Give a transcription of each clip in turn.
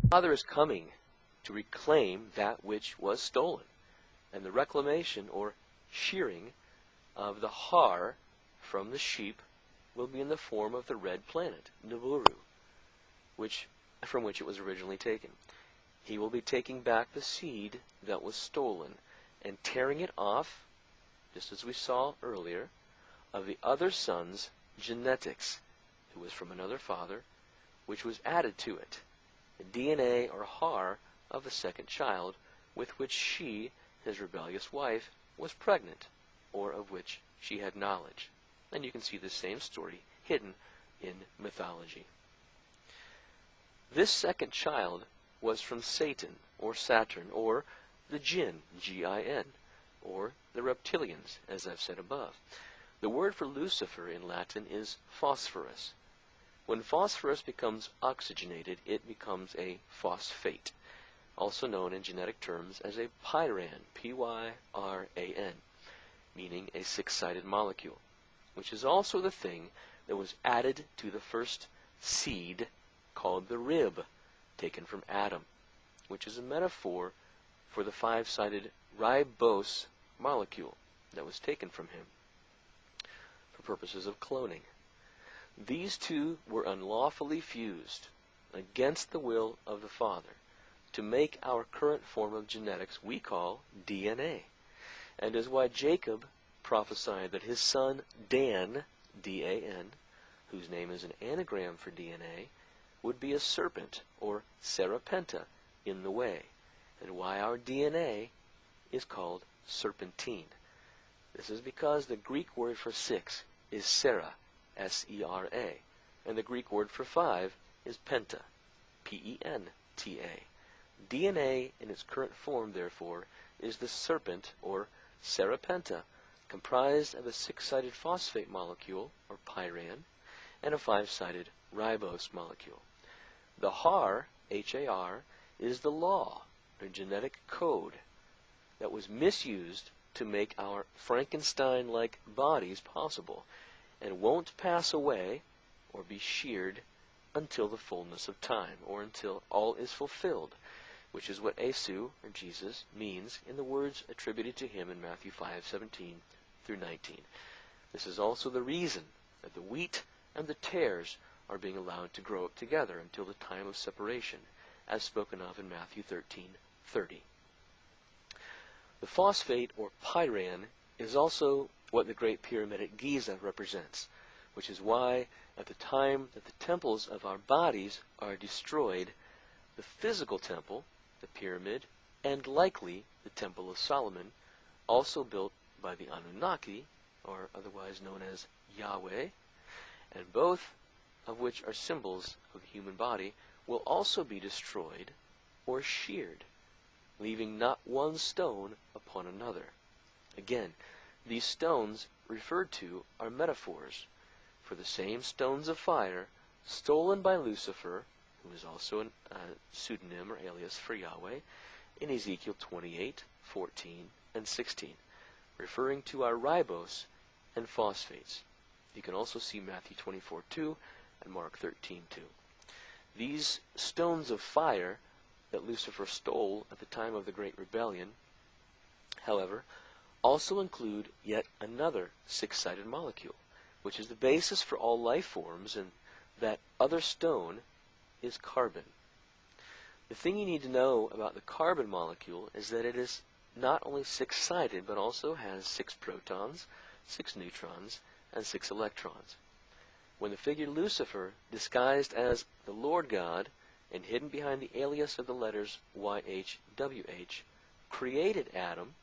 Father is coming to reclaim that which was stolen. And the reclamation or shearing of the har from the sheep will be in the form of the red planet, Nibiru, from which it was originally taken. He will be taking back the seed that was stolen and tearing it off, just as we saw earlier, of the other son's genetics, who was from another father, which was added to it, the DNA or har of the second child, with which she, his rebellious wife, was pregnant, or of which she had knowledge. And you can see the same story hidden in mythology. This second child was from Satan, or Saturn, or the jinn, G-I-N, or the reptilians, as I've said above. The word for Lucifer in Latin is phosphorus. When phosphorus becomes oxygenated, it becomes a phosphate, also known in genetic terms as a pyran, P-Y-R-A-N, meaning a six-sided molecule, which is also the thing that was added to the first seed called the rib, taken from Adam, which is a metaphor for the five-sided ribose molecule that was taken from him for purposes of cloning. These two were unlawfully fused against the will of the Father to make our current form of genetics we call DNA, and is why Jacob prophesied that his son Dan, D-A-N, whose name is an anagram for DNA, would be a serpent, or serpenta, in the way, and why our DNA is called serpentine. This is because the Greek word for six is sera, S-E-R-A, and the Greek word for five is penta, P-E-N-T-A. DNA in its current form, therefore, is the serpent, or serpenta, comprised of a six-sided phosphate molecule, or pyran, and a five-sided ribose molecule. The har, H-A-R, is the law, or genetic code, that was misused to make our Frankenstein-like bodies possible, and won't pass away or be sheared until the fullness of time, or until all is fulfilled, which is what Yesu, or Jesus, means in the words attributed to him in Matthew 5:17 through 19. This is also the reason that the wheat and the tares are being allowed to grow up together until the time of separation, as spoken of in Matthew 13:30. The phosphate, or pyran, is also what the Great Pyramid at Giza represents, which is why at the time that the temples of our bodies are destroyed, the physical temple, the pyramid, and likely the Temple of Solomon, also built by the Anunnaki, or otherwise known as Yahweh, and both of which are symbols of the human body, will also be destroyed or sheared, leaving not one stone upon another. Again, these stones referred to are metaphors for the same stones of fire stolen by Lucifer, who is also a pseudonym or alias for Yahweh, in Ezekiel 28:14 and 16, referring to our ribose and phosphates. You can also see Matthew 24:2 and Mark 13:2. These stones of fire that Lucifer stole at the time of the Great Rebellion, however, also include yet another six-sided molecule, which is the basis for all life forms, and that other stone is carbon. The thing you need to know about the carbon molecule is that it is not only six-sided, but also has 6 protons, 6 neutrons, and 6 electrons. When the figure Lucifer, disguised as the Lord God and hidden behind the alias of the letters YHWH, created Adam,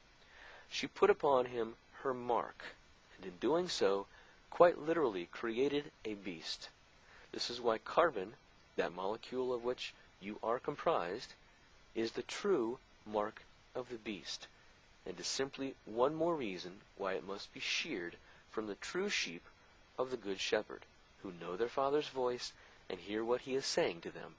she put upon him her mark, and in doing so, quite literally created a beast. This is why carbon, that molecule of which you are comprised, is the true mark of the beast, and is simply one more reason why it must be sheared from the true sheep of the Good Shepherd, who know their Father's voice and hear what he is saying to them.